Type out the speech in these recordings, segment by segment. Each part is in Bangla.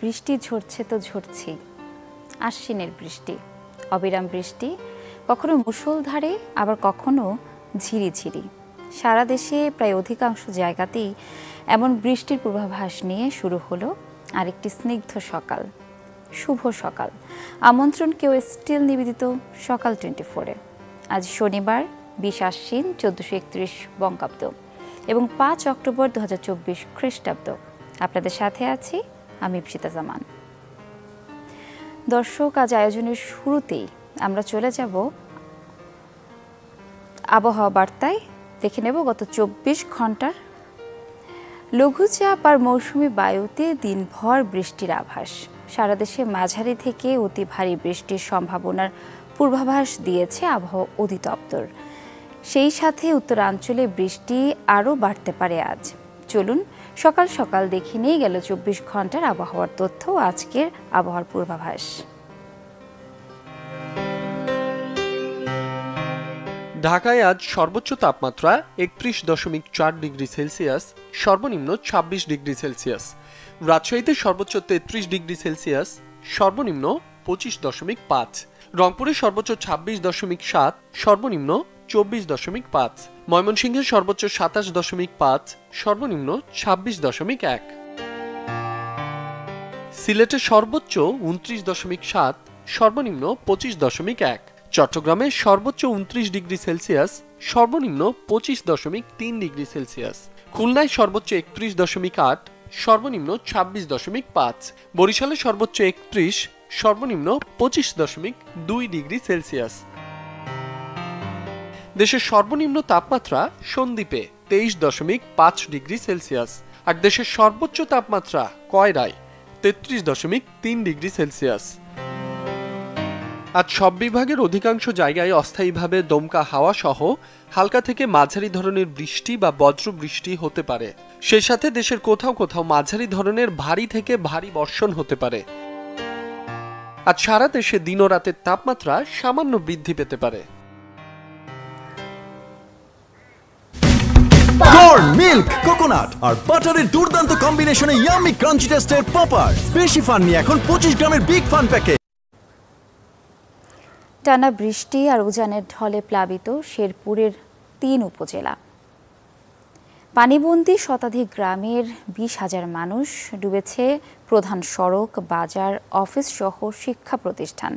বৃষ্টি ঝরছে তো ঝরছেই। আশ্বিনের বৃষ্টি, অবিরাম বৃষ্টি, কখনো মুষলধারে আবার কখনো ঝিরিঝিরি। সারা দেশে প্রায় অধিকাংশ জায়গাতেই এমন বৃষ্টির পূর্বাভাস নিয়ে শুরু হলো আরেকটি স্নিগ্ধ সকাল। শুভ সকাল, আমন্ত্রণ কেউ স্টিল নিবেদিত সকাল 24-এ। আজ শনিবার 20 আশ্বিন 1431 বঙ্গাব্দ এবং 5 অক্টোবর 2024 খ্রিস্টাব্দ। আপনাদের সাথে আছি আমি ইপসিতা জামান। দর্শক, আজ আয়োজনের শুরুতেই আমরা চলে যাব আবহাওয়া বার্তায়। দেখে নেব গত 24 ঘন্টার লঘুচাপ আর মৌসুমি বায়ুতে দিনভর বৃষ্টির আভাস। সারা দেশে মাঝারি থেকে অতি ভারী বৃষ্টির সম্ভাবনার পূর্বাভাস দিয়েছে আবহাওয়া অধিদপ্তর। সেই সাথে উত্তরাঞ্চলে বৃষ্টি আরও বাড়তে পারে আজ। চলুন সকাল সকাল দেখে নিয়ে গেল 24 ঘন্টার আবহাওয়ার তথ্য, আজকের আবহাওয়ার পূর্বাভাস। ঢাকায় আজ সর্বোচ্চ তাপমাত্রা 31.4 ডিগ্রি সেলসিয়াস, সর্বনিম্ন 26 ডিগ্রি সেলসিয়াস। রাজশাহীতে সর্বোচ্চ 33 ডিগ্রি সেলসিয়াস, সর্বনিম্ন 25.5। রংপুরে সর্বোচ্চ 26.7, সর্বনিম্ন 24.5। ময়মনসিংহে সর্বোচ্চ 27.5, সর্বনিম্ন 26.1। সিলেটে সর্বোচ্চ 29.7, সর্বনিম্ন 25.1। চট্টগ্রামে সর্বোচ্চ 29 ডিগ্রি সেলসিয়াস, সর্বনিম্ন 25.3 ডিগ্রি সেলসিয়াস। খুলনায় সর্বোচ্চ 31.8, সর্বনিম্ন 26.5। বরিশালে সর্বোচ্চ 31, সর্বনিম্ন 25.2 ডিগ্রি সেলসিয়াস। দেশের সর্বনিম্ন তাপমাত্রা সন্দ্বীপে 23.5 ডিগ্রি সেলসিয়াস, আর দেশের সর্বোচ্চ তাপমাত্রা কয়রায় 33.3 ডিগ্রি সেলসিয়াস। আজ সব বিভাগের অধিকাংশ জায়গায় অস্থায়ীভাবে দমকা হাওয়া সহ হালকা থেকে মাঝারি ধরনের বৃষ্টি বা বজ্র বৃষ্টি হতে পারে। সেই সাথে দেশের কোথাও কোথাও মাঝারি ধরনের ভারী থেকে ভারী বর্ষণ হতে পারে। আজ সারা দেশে দিন ও রাতের তাপমাত্রা সামান্য বৃদ্ধি পেতে পারে। কর্ন, মিল্ক, কোকোনাট আর বাটারের দুর্দান্ত কম্বিনেশনে ইয়াম্মি ক্রাঞ্চি টেস্টের পপার। বেশি ফান নিয়ে এখন 25 গ্রামের বিগ ফান প্যাকেজ। টানা বৃষ্টি আর উজানের ঢলে প্লাবিত শেরপুরের 3 উপজেলা। পানিবন্দী শতাধিক গ্রামের 20,000 মানুষ, ডুবেছে প্রধান সড়ক, বাজার, অফিস সহ শিক্ষা প্রতিষ্ঠান,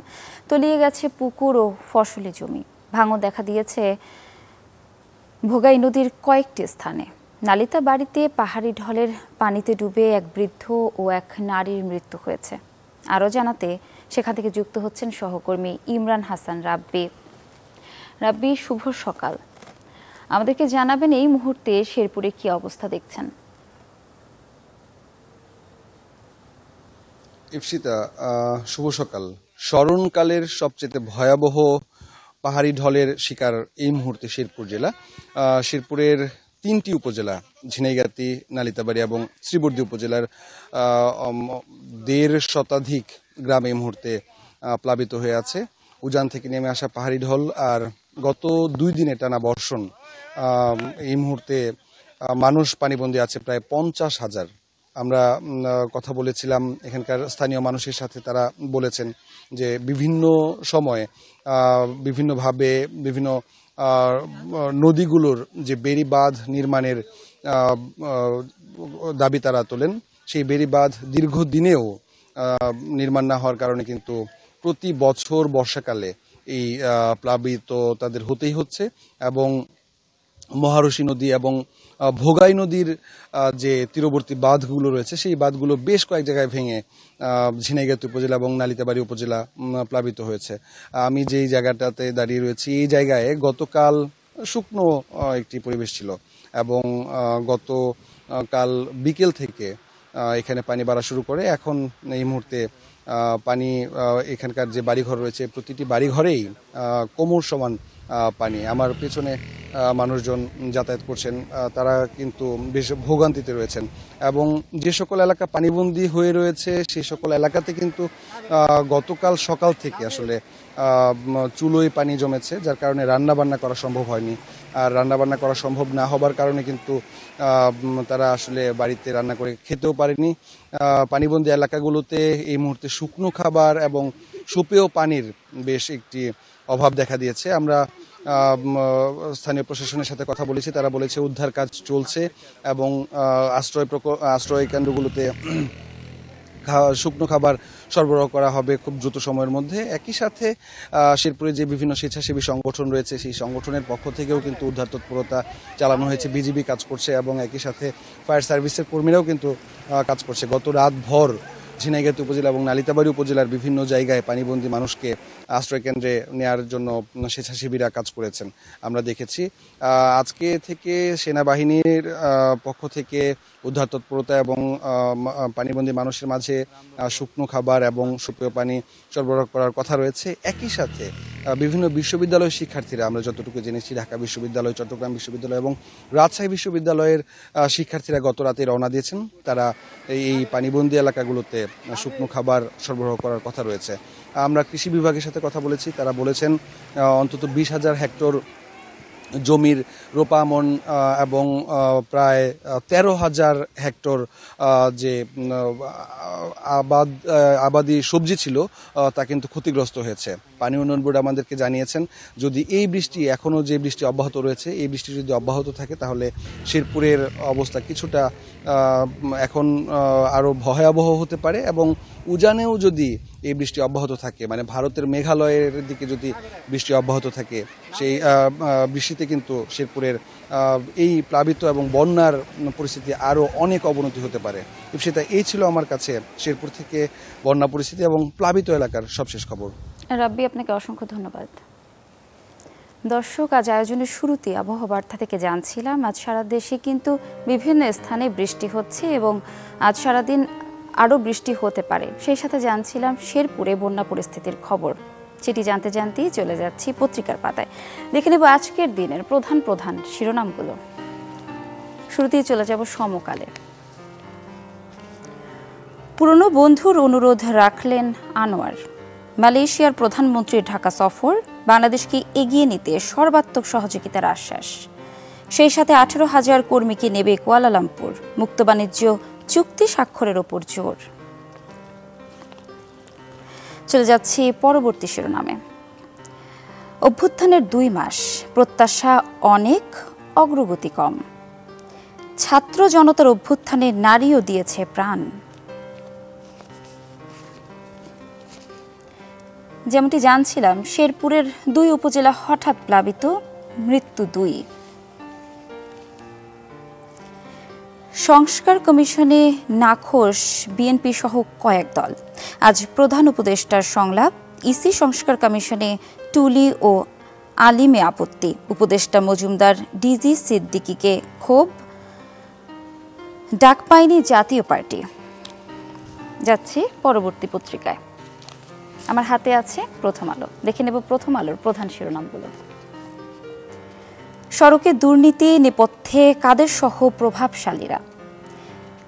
তলিয়ে গেছে পুকুর ও ফসলি জমি। ভাঙন দেখা দিয়েছে ভোগাই নদীর কয়েকটি স্থানে। নালিতা বাড়িতে পাহাড়ি ঢলের পানিতে ডুবে এক বৃদ্ধ ও এক নারীর মৃত্যু হয়েছে। আরও জানাতে সেখান থেকে যুক্ত হচ্ছেন সহকর্মী ইমরান হাসান রাব্বি। রাব্বি, শুভ সকাল। আমাদেরকে জানাবেন এই মুহূর্তে শেরপুরে কি অবস্থা দেখছেন? ইপসিতা, শুভ সকাল। স্মরণকালের সবচেয়ে ভয়াবহ পাহাড়ি ঢলের শিকার এই মুহূর্তে শেরপুর জেলা। শেরপুরের 3টি উপজেলা, ঝিনাইগাতি, নালিতাবাড়ি এবং শ্রীবর্দী উপজেলার 1.5 শতাধিক গ্রাম এই মুহূর্তে প্লাবিত হয়ে আছে। উজান থেকে নেমে আসা পাহাড়ি ঢল আর গত 2 দিনে টানা বর্ষণ, এই মুহূর্তে মানুষ পানিবন্দী আছে প্রায় 50,000। আমরা কথা বলেছিলাম এখানকার স্থানীয় মানুষের সাথে, তারা বলেছেন যে বিভিন্ন সময়ে বিভিন্নভাবে বিভিন্ন নদীগুলোর যে বেড়িবাঁধ নির্মাণের দাবি তারা তোলেন। সেই বেড়িবাঁধ দীর্ঘদিনেও নির্মাণ না হওয়ার কারণে কিন্তু প্রতি বছর বর্ষাকালে এই প্লাবিত তাদের হতেই হচ্ছে। এবং মহারশী নদী এবং ভোগাই নদীর যে তীরবর্তী বাঁধগুলো রয়েছে, সেই বাঁধগুলো বেশ কয়েক জায়গায় ভেঙে ঝিনাইগাতি উপজেলা এবং নালিতাবাড়ি উপজেলা প্লাবিত হয়েছে। আমি যেই জায়গাটাতে দাঁড়িয়ে রয়েছি, এই জায়গায় গতকাল শুকনো একটি পরিবেশ ছিল এবং গতকাল বিকেল থেকে এখানে পানি বাড়া শুরু করে। এখন এই মুহূর্তে পানি, এখানকার যে বাড়িঘর রয়েছে প্রতিটি বাড়িঘরেই কোমর সমান পানি। আমার পেছনে মানুষজন যাতায়াত করছেন, তারা কিন্তু বেশ ভোগান্তিতে রয়েছেন এবং যে সকল এলাকা পানিবন্দী হয়ে রয়েছে সেই সকল এলাকাতে কিন্তু গতকাল সকাল থেকে আসলে চুলোয় পানি জমেছে, যার কারণে রান্না বান্না করা সম্ভব হয়নি। আর রান্না বান্না করা সম্ভব না হবার কারণে কিন্তু তারা আসলে বাড়িতে রান্না করে খেতেও পারেনি। পানিবন্দী এলাকাগুলোতে এই মুহূর্তে শুকনো খাবার এবং সুপেয় পানির বেশ একটি অভাব দেখা দিয়েছে। আমরা স্থানীয় প্রশাসনের সাথে কথা বলেছি, তারা বলেছে উদ্ধার কাজ চলছে এবং আশ্রয় কেন্দ্রগুলোতে শুকনো খাবার সরবরাহ করা হবে খুব দ্রুত সময়ের মধ্যে। একই সাথে শেরপুরে যে বিভিন্ন স্বেচ্ছাসেবী সংগঠন রয়েছে সেই সংগঠনের পক্ষ থেকেও কিন্তু উদ্ধার তৎপরতা চালানো হয়েছে, বিজিবি কাজ করছে এবং একই সাথে ফায়ার সার্ভিসের কর্মীরাও কিন্তু কাজ করছে। গত রাত ভর ঝিনাইগাতি উপজেলা এবং নালিতাবাড়ী উপজেলার বিভিন্ন জায়গায় পানিবন্দী মানুষকে আশ্রয় কেন্দ্রে নেওয়ার জন্য স্বেচ্ছাসেবীরা কাজ করেছেন আমরা দেখেছি। আজকে থেকে সেনাবাহিনীর পক্ষ থেকে উদ্ধার তৎপরতা এবং পানিবন্দী মানুষের মাঝে শুকনো খাবার এবং সুপেয় পানি সরবরাহ করার কথা রয়েছে। একই সাথে বিভিন্ন বিশ্ববিদ্যালয়ের শিক্ষার্থীরা, আমরা যতটুকু জেনেছি ঢাকা বিশ্ববিদ্যালয়, চট্টগ্রাম বিশ্ববিদ্যালয় এবং রাজশাহী বিশ্ববিদ্যালয়ের শিক্ষার্থীরা গত রাতে রওনা দিয়েছেন। তারা এই পানিবন্দী এলাকাগুলোতে শুকনো খাবার সরবরাহ করার কথা রয়েছে। আমরা কৃষি বিভাগের সাথে কথা বলেছি, তারা বলেছেন অন্তত 20,000 হেক্টর জমির রোপামন এবং প্রায় 13,000 হেক্টর যে আবাদি সবজি ছিল তা কিন্তু ক্ষতিগ্রস্ত হয়েছে। পানি উন্নয়ন বোর্ড আমাদেরকে জানিয়েছেন যদি এই বৃষ্টি, এখনও যে বৃষ্টি অব্যাহত রয়েছে, এই বৃষ্টি যদি অব্যাহত থাকে তাহলে শেরপুরের অবস্থা কিছুটা এখন আরও ভয়াবহ হতে পারে এবং উজানেও যদি এই বৃষ্টি অব্যাহত থাকে, মানে ভারতের মেঘালয়ের দিকে যদি বৃষ্টি অব্যাহত থাকে, সেই বৃষ্টিতে কিন্তু শেরপুরের এই প্লাবিত এবং বন্যার পরিস্থিতি আরও অনেক অবনতি হতে পারে। সেটা এই ছিল আমার কাছে শেরপুর থেকে বন্যা পরিস্থিতি এবং প্লাবিত এলাকার সবশেষ খবর। রাব্বি, আপনাকে অসংখ্য ধন্যবাদ। দর্শক, আজ আয়োজনের শুরুতে আবহাওয়া বার্তা থেকে জানছিলাম আজ সারা দেশে কিন্তু বিভিন্ন স্থানে বৃষ্টি হচ্ছে এবং আজ সারাদিন আরও বৃষ্টি হতে পারে। সেই সাথে জানছিলাম শেরপুরে বন্যা পরিস্থিতির খবর। সেটি জানতে জানতেই চলে যাচ্ছি পত্রিকার পাতায়। দেখে নেব আজকের দিনের প্রধান প্রধান শিরোনামগুলো। শুরুতেই চলে যাব সমকালে। পুরনো বন্ধুর অনুরোধ রাখলেন আনোয়ার। মালয়েশিয়ার প্রধানমন্ত্রীর ঢাকা সফর, বাংলাদেশকে এগিয়ে নিতে সর্বাত্মক সহযোগিতার আশ্বাস। সেই সাথে 18,000 কর্মীকে নেবে কুয়ালালামপুর, মুক্ত বাণিজ্য চুক্তি স্বাক্ষরের ওপর জোর। চলে যাচ্ছি পরবর্তী শিরোনামে। অভ্যুত্থানের 2 মাস, প্রত্যাশা অনেক, অগ্রগতি কম। ছাত্র জনতার অভ্যুত্থানে নারীও দিয়েছে প্রাণ। যেমনটি জানছিলাম, শেরপুরের 2 উপজেলা হঠাৎ প্লাবিত, মৃত্যু 2। সংস্কার কমিশনে নাখোশ বিএনপি সহ কয়েক দল। আজ প্রধান উপদেষ্টার সংলাপ, ইসি সংস্কার কমিশনে টুলি ও আলিমে আপত্তি। উপদেষ্টা মজুমদার ডিজি সিদ্দিকীকে ক্ষোভ, ডাক পায়নি জাতীয় পার্টি। যাচ্ছি পরবর্তী পত্রিকায়। আমার হাতে আছে প্রথম আলো। দেখে নেব প্রথম আলোর প্রধান শিরোনামগুলো। সড়কে দুর্নীতি নেপথ্যে কাদের সহ প্রভাবশালীরা।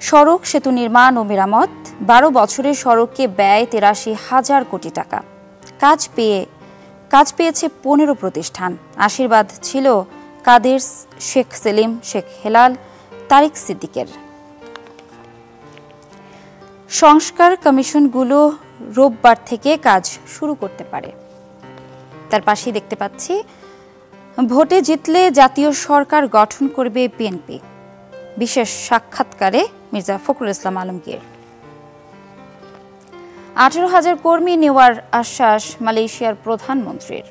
সড়ক সেতু নির্মাণ ও মেরামত, 12 বছরে সড়কে ব্যয় 83,000 কোটি টাকা। কাজ পেয়েছে 15 প্রতিষ্ঠান। আশীর্বাদ ছিল কাদের, শেখ সেলিম, শেখ হেলাল, তারিক সিদ্দিকের। সংস্কার কমিশনগুলো রোববার থেকে কাজ শুরু করতে পারে। তার পাশেই দেখতে পাচ্ছি ভোটে জিতলে জাতীয় সরকার গঠন করবে বিএনপি। বিশেষ সাক্ষাৎকারে মির্জা ফখরুল ইসলাম আলমগীর। 18,000 কর্মী নেওয়ার আশ্বাস মালয়েশিয়ার প্রধানমন্ত্রীর।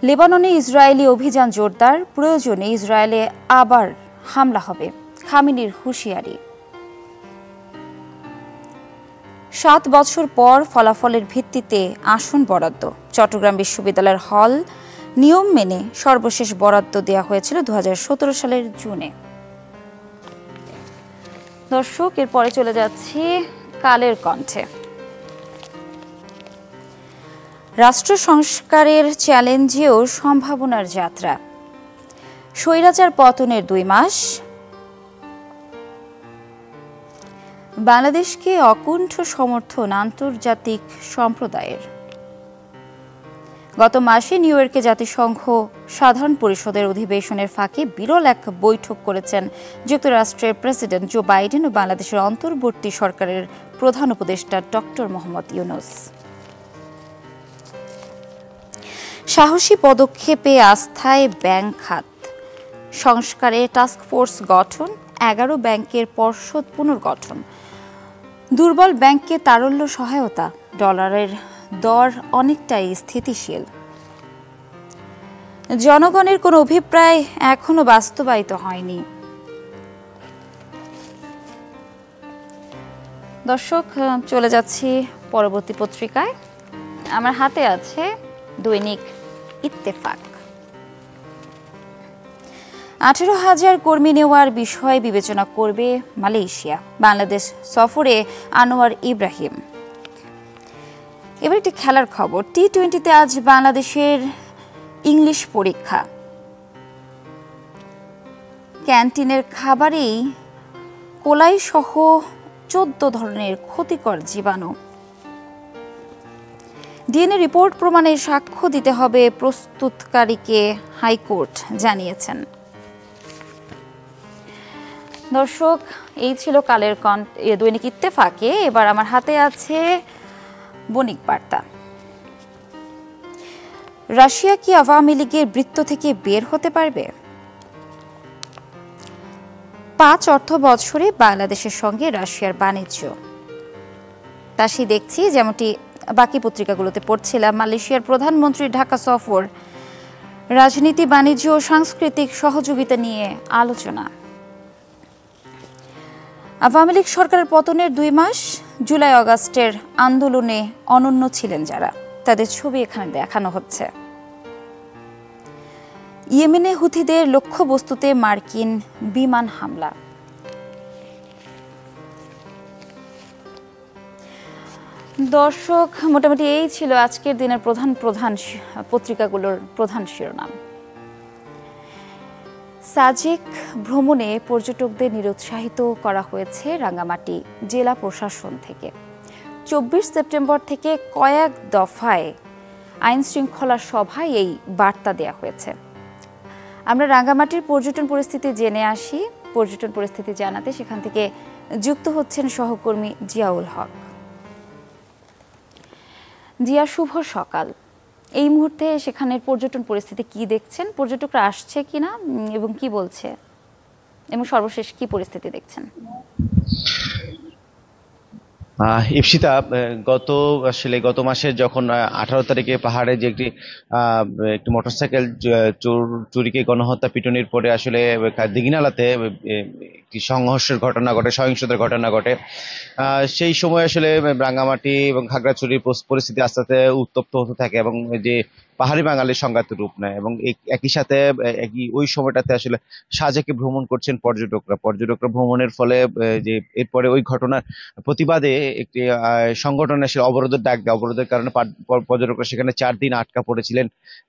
লেবাননে ইসরায়েলি অভিযান জোরদার, প্রয়োজনে ইসরায়েলে আবার হামলা হবে, খামেনির হুঁশিয়ারি। 7 বছর পর ফলাফলের ভিত্তিতে আসন বরাদ্দ। চট্টগ্রাম বিশ্ববিদ্যালয়ের হল নিয়ম মেনে সর্বশেষ বরাদ্দ দেওয়া হয়েছিল 2017 সালের জুনে। দর্শক, এরপরে চলে যাচ্ছি কালের কণ্ঠে। রাষ্ট্র সংস্কারের চ্যালেঞ্জেও সম্ভাবনার যাত্রা, স্বৈরাচার পতনের 2 মাস, বাংলাদেশকে অকুণ্ঠ সমর্থন আন্তর্জাতিক সম্প্রদায়ের। গত মাসে নিউ ইয়র্কে জাতিসংঘ সাধারণ পরিষদের অধিবেশনের ফাঁকে বিরল এক বৈঠক করেছেন যুক্তরাষ্ট্রের প্রেসিডেন্ট জো বাইডেন ও বাংলাদেশের অন্তর্বর্তী সরকারের প্রধান উপদেষ্টা ডক্টর মোহাম্মদ ইউনূস। সাহসী পদক্ষেপে আস্থায় ব্যাংক খাত সংস্কারে টাস্কফোর্স গঠন, 11 ব্যাংকের পর্ষদ পুনর্গঠন, দুর্বল ব্যাংককে তারল্য সহায়তা, ডলারের দর অনেকটাই স্থিতিশীল। জনগণের কোনো অভিপ্রায় এখনো বাস্তবায়িত হয়নি। দর্শক, চলে যাচ্ছি পরবর্তী পত্রিকায়। আমার হাতে আছে দৈনিক ইত্তেফাক। 18,000 কর্মী নেওয়ার বিষয় বিবেচনা করবে মালয়েশিয়া, বাংলাদেশ সফরে আনোয়ার ইব্রাহিম। এবার একটি খেলার খবর। টি-20তে আজ বাংলাদেশের ইংলিশ পরীক্ষা। ক্যান্টিনের খাবারেই কোলাই সহ 14 ধরনের ক্ষতিকর জীবাণু। ডিএনএ রিপোর্ট প্রমাণে সাক্ষ্য দিতে হবে প্রস্তুতকারীকে, হাইকোর্ট জানিয়েছেন। দর্শক, এই ছিল কালের দৈনিক ইত্তেফাকে। এবার আমার হাতে আছে বণিক বার্তা। রাশিয়া কি আওয়ামী লীগের বৃত্ত থেকে বের হতে পারবে? 5 অর্থ বছরে বাংলাদেশের সঙ্গে রাশিয়ার বাণিজ্য। তা সে দেখছি, যেমনটি বাকি পত্রিকাগুলোতে পড়ছিলাম, মালয়েশিয়ার প্রধানমন্ত্রীর ঢাকা সফর, রাজনীতি, বাণিজ্য ও সাংস্কৃতিক সহযোগিতা নিয়ে আলোচনা। আওয়ামী লীগ সরকারের পতনের 2 মাস, জুলাই আগস্টের আন্দোলনে অনন্য ছিলেন যারা, তাদের ছবি এখানে দেখানো হচ্ছে। ইয়েমেনে হুথিদের লক্ষ্যবস্তুতে মার্কিন বিমান হামলা। দর্শক, মোটামুটি এই ছিল আজকের দিনের প্রধান পত্রিকাগুলোর প্রধান শিরোনাম। সাজেক ভ্রমণে পর্যটকদের নিরুৎসাহিত করা হয়েছে রাঙ্গামাটি জেলা প্রশাসন থেকে। 24 সেপ্টেম্বর থেকে কয়েক দফায় আইন শৃঙ্খলা সভায় এই বার্তা দেওয়া হয়েছে। আমরা রাঙ্গামাটির পর্যটন পরিস্থিতি জেনে আসি। পর্যটন পরিস্থিতি জানাতে সেখান থেকে যুক্ত হচ্ছেন সহকর্মী জিয়াউল হক। জিয়া, শুভ সকাল। এই মুহূর্তে সেখানের পর্যটন পরিস্থিতি কি দেখছেন? পর্যটকরা আসছে কিনা এবং কি বলছে, এবং সর্বশেষ কি পরিস্থিতি দেখছেন? ইপসিতা, গত মাসে যখন 18 তারিখে পাহাড়ে যে একটি মোটরসাইকেল চুরিকে গণহত্যা পিটুনির পরে আসলে দিঘিনালাতে একটি সংঘর্ষের ঘটনা ঘটে, সহিংসতার ঘটনা ঘটে, সেই সময় আসলে রাঙ্গামাটি এবং খাগড়াছড়ির পরিস্থিতি আস্তে আস্তে উত্তপ্ত হতে থাকে এবং যে পাহাড়ি বাঙালির সংঘাত রূপ নেয়। এবং একই সাথে ওই সময়টাতে আসলে সাজেকে ভ্রমণ করছেন পর্যটকরা ভ্রমণের ফলে যে এরপরে ওই ঘটনার প্রতিবাদে একটি সংগঠন আসলে অবরোধের ডাক দেয়। অবরোধের কারণে পর্যটকরা সেখানে 4 দিন আটকা পড়েছিলেন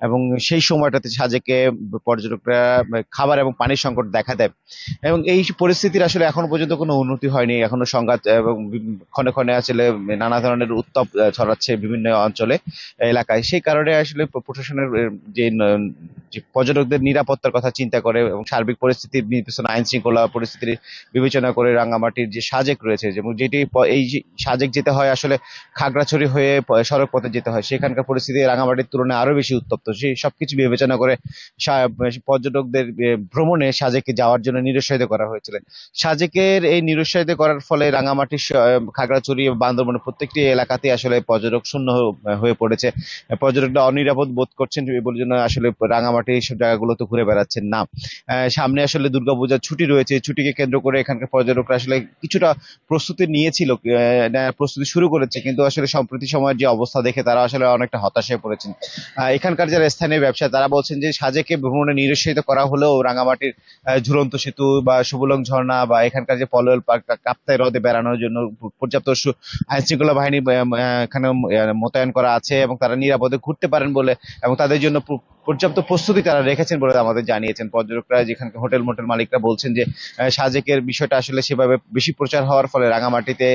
এবং সেই সময়টাতে সাজেকে পর্যটকরা খাবার এবং পানির সংকট দেখা দেয় এবং এই পরিস্থিতির আসলে এখনো পর্যন্ত কোনো উন্নতি হয়নি। এখনো সংঘাত এবং ক্ষণে ক্ষণে আসলে নানা ধরনের উত্তাপ ছড়াচ্ছে বিভিন্ন অঞ্চলে, এলাকায়। সেই কারণে আসলে প্রশাসনের যে পর্যটকদের নিরাপত্তার কথা চিন্তা করে এবং সার্বিক পরিস্থিতির বিবেচনা, আইন শৃঙ্খলা পরিস্থিতির বিবেচনা করে রাঙ্গামাটির যে সাজেক রয়েছে, যেমন যেটি এই সাজেক যেতে হয় আসলে খাগড়াছড়ি হয়ে সড়ক পথে যেতে হয়, সেখানকার পরিস্থিতি রাঙ্গামাটির তুলনায় আরো বেশি উত্তপ্ত। সেই সবকিছু বিবেচনা করে পর্যটকদের ভ্রমণে সাজেকে যাওয়ার জন্য নিরুৎসাহিত করা হয়েছিল। সাজেকের এই নিরুৎসাহিত করার ফলে রাঙ্গামাটির, খাগড়াছড়ি, বান্দরবানের প্রত্যেকটি এলাকাতে আসলে পর্যটক শূন্য হয়ে পড়েছে। পর্যটকরা অনিরাপদ নিরাপদ বোধ করছেন বলে জন্য আসলে রাঙামাটি এইসব জায়গাগুলোতে ঘুরে বেড়াচ্ছেন না। সামনে আসলে দুর্গাপূজার ছুটি রয়েছে, ছুটিকে কেন্দ্র করে এখানকার পর্যটকরা আসলে কিছুটা প্রস্তুতি নিয়েছিল, প্রস্তুতি শুরু করেছে, কিন্তু আসলে সম্প্রতি সময়ের যে অবস্থা দেখে তারা আসলে অনেকটা হতাশ হয়ে পড়েছেন। এখানকার যারা স্থানীয় ব্যবসায়ী তারা বলছেন যে সাজেকে ভ্রমণে নিরুৎসাহিত করা হলেও রাঙামাটির ঝুলন্ত সেতু বা সুবলং ঝর্ণা বা এখানকার যে পলওয়েল পার্ক, কাপ্তাই হ্রদে বেড়ানোর জন্য পর্যাপ্ত আইন শৃঙ্খলা বাহিনী এখানে মোতায়েন করা আছে এবং তারা নিরাপদে ঘুরতে পারেন বলে এবং তাদের জন্য পর্যাপ্ত প্রস্তুতি তারা রেখেছেন বলে আমাদের জানিয়েছেন পর্যটকরা। যেখানকার হোটেল মোটেল মালিকরা বলছেন যে সাজেকের বিষয়টা আসলে সেভাবে বেশি প্রচার হওয়ার ফলে রাঙামাটিতে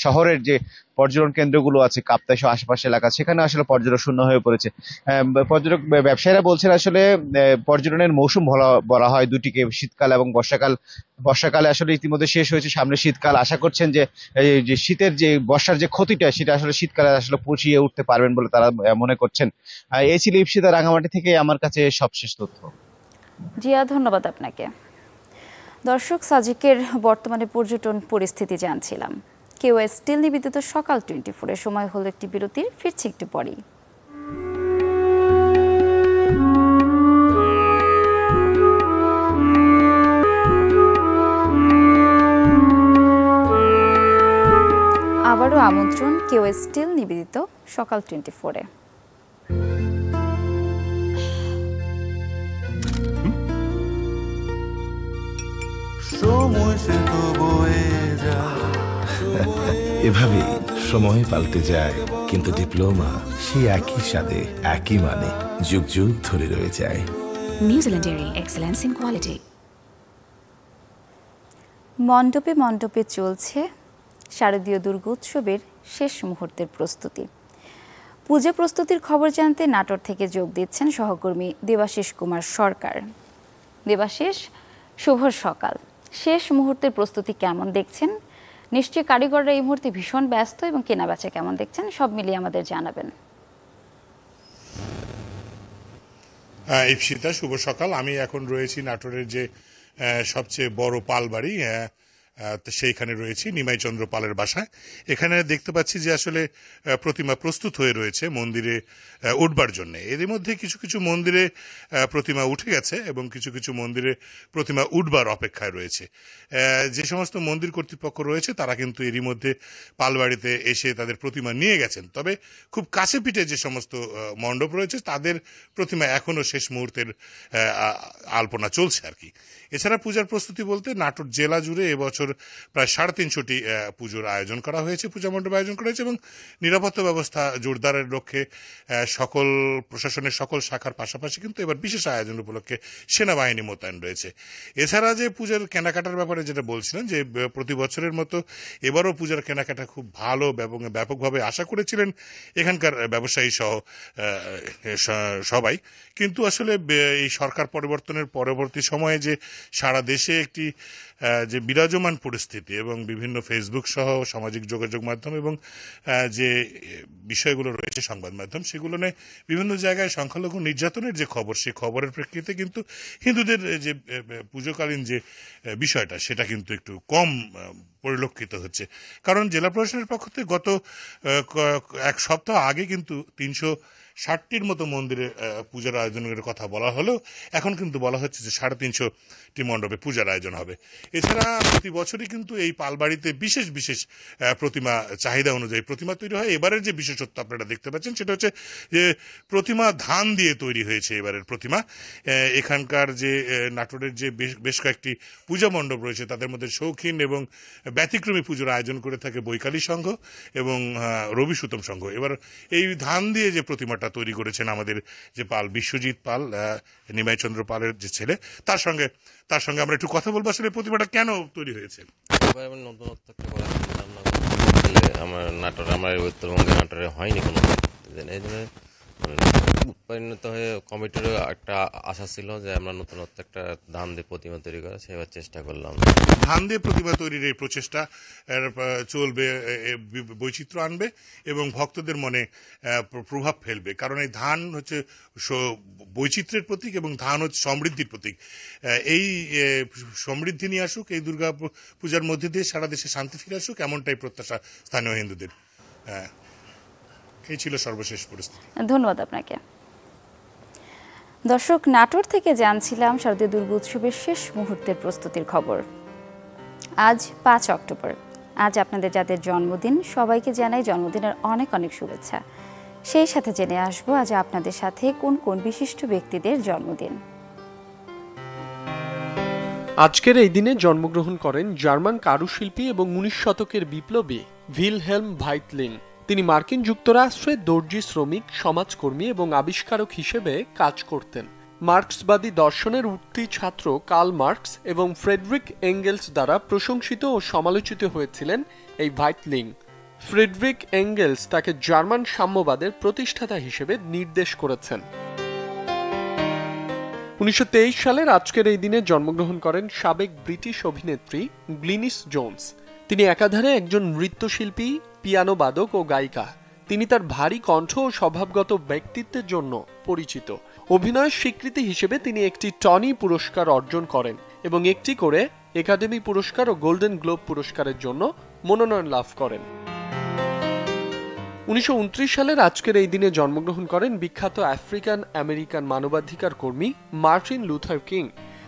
শহরের যে পর্যটন কেন্দ্রগুলো আছে কাপ্তাই সহ আশেপাশে এলাকা সেখানে আসলে পর্যটক শূন্য হয়ে পড়েছে। পর্যটক ব্যবসায়ীরা বলছেন আসলে পর্যটনের মৌসুম বলা হয় দুটিকে, শীতকাল এবং বর্ষাকাল। বর্ষাকালে আসলে ইতিমধ্যে শেষ হয়েছে, সামনে শীতকাল। আশা করছেন যে শীতের যে বর্ষার যে ক্ষতিটা সেটা আসলে শীতকালে আসলে পুষিয়ে উঠতে পারবেন বলে তারা মনে করছেন। এই ছিল ইপসিতা রাঙামাটি থেকে আমার কাছে সবশেষ তথ্য। জিয়া, ধন্যবাদ আপনাকে। দর্শক, সাজেকের বর্তমানে পর্যটন পরিস্থিতি জানছিলাম। কেওএস স্টিল নিবেদিত সকাল 24-এর সময় হলো একটি বিরতির, ফিরছি একটু পরেই। আবারও আমন্ত্রণ কেওএস স্টিল নিবেদিত সকাল 24-এ। এভাবেই সময় পাল্টে যায়, কিন্তু ডিপ্লোমা সেই একই স্বাদে, একই মানে যুগ যুগ ধরে রয়ে যায়। New Zealand dairy, excellence in quality. মণ্ডপে মণ্ডপে চলছে শারদীয় দুর্গোৎসবের শেষ মুহূর্তের প্রস্তুতি। পূজা প্রস্তুতির খবর জানতে নাটোর থেকে যোগ দিচ্ছেন সহকর্মী দেবাশিস কুমার সরকার। দেবাশিস, শুভ সকাল। শেষ মুহূর্তের প্রস্তুতি কেমন দেখছেন? নিশ্চয়ই কারিগররা এই মুহূর্তে ভীষণ ব্যস্ত, এবং কেনাবেচা কেমন দেখছেন? সব মিলিয়ে আমাদের জানাবেন। ইপসিতা, শুভ সকাল। আমি এখন রয়েছি নাটোরের যে সবচেয়ে বড় পাল বাড়ি, সেইখানে রয়েছি, নিমাই চন্দ্র পালের বাসায়। এখানে দেখতে পাচ্ছি যে আসলে প্রতিমা প্রস্তুত হয়ে রয়েছে মন্দিরে উঠবার জন্য। এর মধ্যে কিছু কিছু মন্দিরে প্রতিমা উঠে গেছে এবং কিছু কিছু মন্দিরে প্রতিমা উঠবার অপেক্ষায় রয়েছে। যে সমস্ত মন্দির কর্তৃপক্ষ রয়েছে তারা কিন্তু এরই মধ্যে পালবাড়িতে এসে তাদের প্রতিমা নিয়ে গেছেন। তবে খুব কাছে পিঠে যে সমস্ত মণ্ডপ রয়েছে তাদের প্রতিমা এখনো শেষ মুহূর্তের আলপনা চলছে আর কি। এছাড়া পূজার প্রস্তুতি বলতে নাটোর জেলা জুড়ে এবছর প্রায় 350টি পুজোর আয়োজন করা হয়েছে, পূজা মণ্ডপ আয়োজন করা হয়েছে এবং নিরাপত্তা ব্যবস্থা জোরদারের লক্ষ্যে সকল প্রশাসনের সকল শাখার পাশাপাশি কিন্তু এবার বিশেষ আয়োজন উপলক্ষে সেনাবাহিনী মোতায়েন রয়েছে। এছাড়া যে পূজার কেনাকাটার ব্যাপারে যেটা বলছিলেন যে প্রতি বছরের মতো এবারও পূজার কেনাকাটা খুব ভালো এবং ব্যাপকভাবে আশা করেছিলেন এখানকার ব্যবসায়ী সহ সবাই। কিন্তু আসলে এই সরকার পরিবর্তনের পরবর্তী সময়ে যে সারা দেশে একটি যে বিরাজমান পরিস্থিতি এবং বিভিন্ন ফেসবুক সহ সামাজিক যোগাযোগ মাধ্যম এবং যে বিষয়গুলো রয়েছে সংবাদ মাধ্যম, সেগুলো নিয়ে বিভিন্ন জায়গায় সংখ্যালঘু নির্যাতনের যে খবর, সেই খবরের প্রেক্ষিতে কিন্তু হিন্দুদের যে পুজোকালীন যে বিষয়টা সেটা কিন্তু একটু কম পরিলক্ষিত হচ্ছে। কারণ জেলা প্রশাসনের পক্ষ থেকে গত এক সপ্তাহ আগে কিন্তু 360টির মতো মন্দিরে পূজার আয়োজনের কথা বলা হলেও এখন কিন্তু বলা হচ্ছে যে 350টি মণ্ডপে পূজার আয়োজন হবে। এছাড়া প্রতি বছরই কিন্তু এই পালবাড়িতে বিশেষ বিশেষ প্রতিমা চাহিদা অনুযায়ী প্রতিমা তৈরি হয়। এবারের যে বিশেষত্ব আপনারা দেখতে পাচ্ছেন সেটা হচ্ছে যে প্রতিমা ধান দিয়ে তৈরি হয়েছে এবারের প্রতিমা। এখানকার যে নাটোরের যে বেশ কয়েকটি পূজা মণ্ডপ রয়েছে তাদের মধ্যে শৌখিন এবং ব্যতিক্রমী পুজোর আয়োজন করে থাকে বৈকালী সংঘ এবং রবি সুতম সংঘ। এবার এই ধান দিয়ে যে প্রতিমাটা তৈরি করেছেন আমাদের যে পাল, বিশ্বজিৎ পাল, নিমাই চন্দ্র পালের যে ছেলে, তার সঙ্গে আমরা একটু কথা বলবো আসলে প্রতিমাটা কেন তৈরি হয়েছে। নতুনত্ব একটা করার আমার উত্তরবঙ্গে নাটোরে হয়নি কোনো, এই জন্য উৎপাদিত হয়ে কমিটিরও একটা আশা ছিল যে আমরা নতুনত্ব একটা ধান দিয়ে প্রতিমা তৈরি করা, সেবার চেষ্টা করলাম। ধান দিয়ে প্রতিমা তৈরির এই প্রচেষ্টা চলবে, বৈচিত্র্য আনবে এবং ভক্তদের মনে প্রভাব ফেলবে। কারণ এই ধান হচ্ছে বৈচিত্র্যের প্রতীক এবং ধান হচ্ছে সমৃদ্ধির প্রতীক। এই সমৃদ্ধি নিয়ে আসুক এই দুর্গা পূজার মধ্যে দিয়ে সারা দেশে শান্তি ফিরে আসুক, এমনটাই প্রত্যাশা স্থানীয় হিন্দুদের। এই ছিল সর্বশেষ পরিস্থিতি। ধন্যবাদ আপনাকে। দর্শক, নাটোর থেকে জানছিলাম শারদীয় দুর্গোৎসবের শেষ মুহূর্তের প্রস্তুতির খবর। আজ 5 অক্টোবর। আজ আপনাদের যাদের জন্মদিন সবাইকে জানাই জন্মদিনের অনেক অনেক শুভেচ্ছা। সেই সাথে জেনে আসবো আজ আপনাদের সাথে কোন কোন বিশিষ্ট ব্যক্তিদের জন্মদিন। আজকের এই দিনে জন্মগ্রহণ করেন জার্মান কারুশিল্পী এবং 19 শতকের বিপ্লবী ভিলহেলম ভাইটলিং। তিনি মার্কিন যুক্তরাষ্ট্রে দর্জি শ্রমিক, সমাজকর্মী এবং আবিষ্কারক হিসেবে কাজ করতেন। মার্ক্সবাদী দর্শনের উঠতি ছাত্র কার্ল মার্কস এবং ফ্রেডরিক এঙ্গেলস দ্বারা প্রশংসিত ও সমালোচিত হয়েছিলেন এই ভাইটলিং। ফ্রেডরিক এঙ্গেলস তাকে জার্মান সাম্যবাদের প্রতিষ্ঠাতা হিসেবে নির্দেশ করেছেন। 1923 সালের আজকের এই দিনে জন্মগ্রহণ করেন সাবেক ব্রিটিশ অভিনেত্রী গ্লিনিস জোনস। তিনি একাধারে একজন নৃত্যশিল্পী, পিয়ানো বাদক ও গায়িকা। তিনি তার ভারী কণ্ঠ ও স্বভাবগত ব্যক্তিত্বের জন্য পরিচিত। অভিনয়ের স্বীকৃতি হিসেবে তিনি একটি টনি পুরস্কার অর্জন করেন এবং একটি করে একাডেমি পুরস্কার ও গোল্ডেন গ্লোব পুরস্কারের জন্য মনোনয়ন লাভ করেন। 1929 সালের আজকের এই দিনে জন্মগ্রহণ করেন বিখ্যাত আফ্রিকান আমেরিকান মানবাধিকার কর্মী মার্টিন লুথার কিং।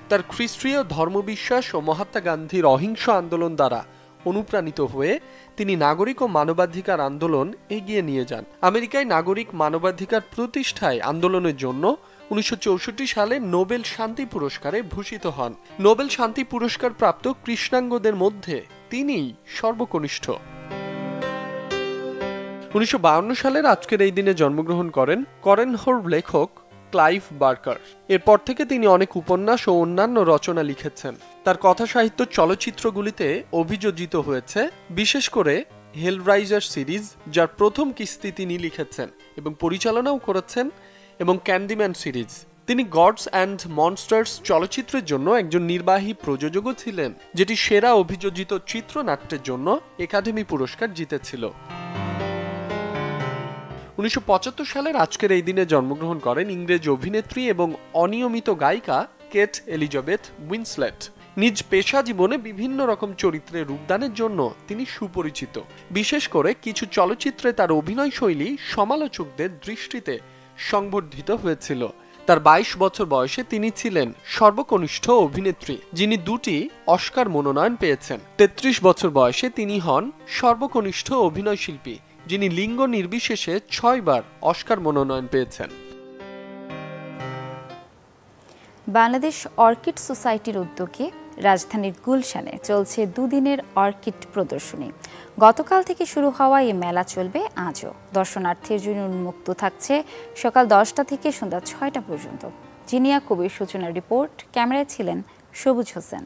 তার খ্রিস্টীয় ধর্মবিশ্বাস ও মহাত্মা গান্ধীর অহিংস আন্দোলন দ্বারা অনুপ্রাণিত হয়ে তিনি নাগরিক ও মানবাধিকার আন্দোলন এগিয়ে নিয়ে যান। আমেরিকায় নাগরিক মানবাধিকার প্রতিষ্ঠায় আন্দোলনের জন্য 1964 সালে নোবেল শান্তি পুরস্কারে ভূষিত হন। নোবেল শান্তি পুরস্কার প্রাপ্ত কৃষ্ণাঙ্গদের মধ্যে তিনিই সর্বকনিষ্ঠ। 1952 সালের আজকের এই দিনে জন্মগ্রহণ করেন করেনহোর লেখক ক্লাইভ বার্কার। এরপর থেকে তিনি অনেক উপন্যাস ও অন্যান্য রচনা লিখেছেন। তার কথা সাহিত্য চলচ্চিত্রগুলিতে অভিযোজিত হয়েছে, বিশেষ করে হেলরাইজার সিরিজ, যার প্রথম কিস্তি তিনি লিখেছেন এবং পরিচালনাও করেছেন, এবং ক্যান্ডিম্যান সিরিজ। তিনি গডস অ্যান্ড মনস্টার্স চলচ্চিত্রের জন্য একজন নির্বাহী প্রযোজকও ছিলেন, যেটি সেরা অভিযোজিত চিত্রনাট্যের জন্য একাডেমি পুরস্কার জিতেছিল। 1975 সালের আজকের এই দিনে জন্মগ্রহণ করেন ইংরেজ অভিনেত্রী এবং অনিয়মিত গায়িকা কেট এলিজাবেথ উইন্সলেট। নিজ পেশা জীবনে বিভিন্ন রকম চরিত্রে রূপদানের জন্য তিনি সুপরিচিত। বিশেষ করে কিছু চলচ্চিত্রে তার অভিনয় শৈলী সমালোচকদের দৃষ্টিতে সংবর্ধিত হয়েছিল। তার 22 বছর বয়সে তিনি ছিলেন সর্বকনিষ্ঠ অভিনেত্রী যিনি 2টি অস্কার মনোনয়ন পেয়েছেন। 33 বছর বয়সে তিনি হন সর্বকনিষ্ঠ অভিনয় শিল্পী যিনি লিঙ্গ নির্বিশেষে 6 বার অস্কার মনোনয়ন পেয়েছেন। বাংলাদেশ অর্কিড সোসাইটির উদ্যোগে রাজধানীর গুলশানে চলছে 2 দিনের অর্কিড প্রদর্শনী। গতকাল থেকে শুরু হওয়া এই মেলা চলবে আজও। দর্শনার্থীর জন্য উন্মুক্ত থাকছে সকাল 10টা থেকে সন্ধ্যা 6টা পর্যন্ত। জিনিয়া কবির সূচনার রিপোর্ট, ক্যামেরায় ছিলেন সবুজ হোসেন।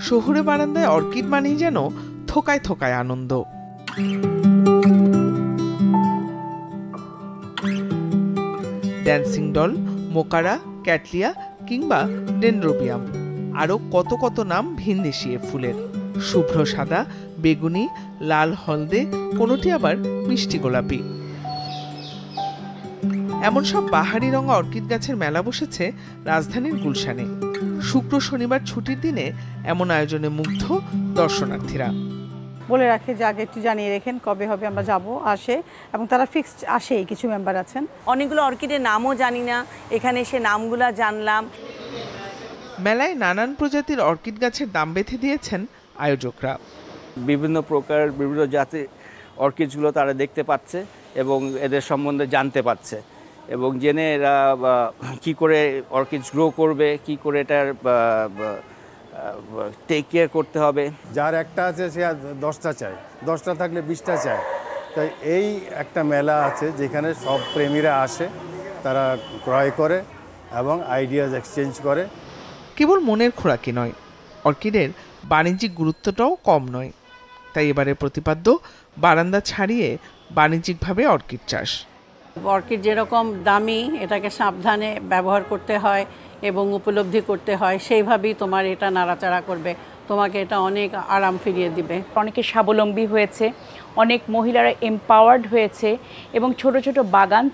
শহুরে বারান্দায় অর্কিড মানেই যেন থোকায় থোকায় আনন্দ। ড্যান্সিং ডল, মোকারা, ক্যাটলিয়া কিংবা ডেনড্রোবিয়াম, আরও কত কত নাম ভিনদেশি এ ফুলের। শুভ্র সাদা, বেগুনি, লাল হলদে, কোনোটি আবার মিষ্টি গোলাপি। এমন সব বাহারি রঙা অর্কিড গাছের মেলা বসেছে রাজধানীর গুলশানে। শুক্র শনিবার ছুটির দিনে এমন আয়োজনে মুগ্ধ দর্শনার্থীরা। বলে রাখে যে আগে একটু জানিয়ে রেখেন কবে হবে, আমরা যাব, আসে, এবং তারা ফিক্সড আসেই। কিছু মেম্বার আছেন। অনেকগুলো অর্কিডের নামও জানি না, এখানে এসে নামগুলো জানলাম। মেলায় নানান প্রজাতির অর্কিড গাছের দাম বেঁধে দিয়েছেন আয়োজকরা। বিভিন্ন প্রকার বিভিন্ন জাতির অর্কিডসগুলো তারা দেখতে পাচ্ছে এবং এদের সম্বন্ধে জানতে পারছে, এবং জেনে এরা কী করে অর্কিডস গ্রো করবে, কী করে এটার টেক কেয়ার করতে হবে। যার একটা আছে সে 10টা চায়, 10টা থাকলে 20টা চায়। তাই এই একটা মেলা আছে যেখানে সব প্রেমীরা আসে, তারা ক্রয় করে এবং আইডিয়াস এক্সচেঞ্জ করে। কেবল মনের খোরাকি নয়, অর্কিডের বাণিজ্যিক গুরুত্বটাও কম নয়। তাই এবারে প্রতিপাদ্য বারান্দা ছাড়িয়ে বাণিজ্যিকভাবে অর্কিড চাষ। অর্কিড যেরকম দামি, এটাকে সাবধানে ব্যবহার করতে হয় এবং উপলব্ধি করতে হয়, সেইভাবেই তোমার এটা নাড়াচাড়া করবে, তোমাকে এটা অনেক আরাম ফিরিয়ে দিবে। অনেকে স্বাবলম্বী হয়েছে, অনেক মহিলারা এম্পাওয়ার্ড হয়েছে এবং ছোট ছোট বাগান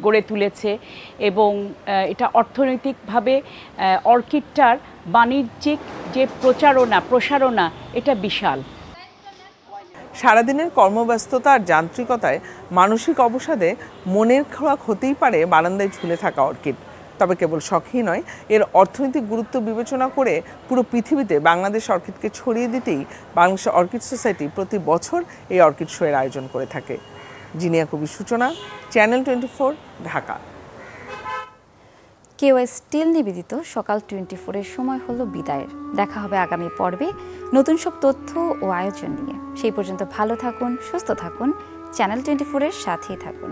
গড়ে তুলেছে, এবং এটা অর্থনৈতিকভাবে অর্কিডটার বাণিজ্যিক যে প্রসারণা এটা বিশাল। সারাদিনের কর্মব্যস্ততা আর যান্ত্রিকতায় মানসিক অবসাদে মনের খোরাক হতেই পারে বারান্দায় ঝুলে থাকা অর্কিড। তবে কেবল শখই নয়, এর অর্থনৈতিক গুরুত্ব বিবেচনা করে পুরো পৃথিবীতে বাংলাদেশ অর্কিডকে ছড়িয়ে দিতেই বাংলাদেশ অর্কিড সোসাইটি প্রতি বছর এই অর্কিড শো এর আয়োজন করে থাকে। জিনিয়া কবির সূচনা, চ্যানেল 24, ঢাকা। কেওয়াই স্টিল নিবেদিত সকাল 24-এর সময় হলো বিদায়ের। দেখা হবে আগামী পর্বে নতুন সব তথ্য ও আয়োজন নিয়ে। সেই পর্যন্ত ভালো থাকুন, সুস্থ থাকুন, চ্যানেল 24-এর সাথেই থাকুন।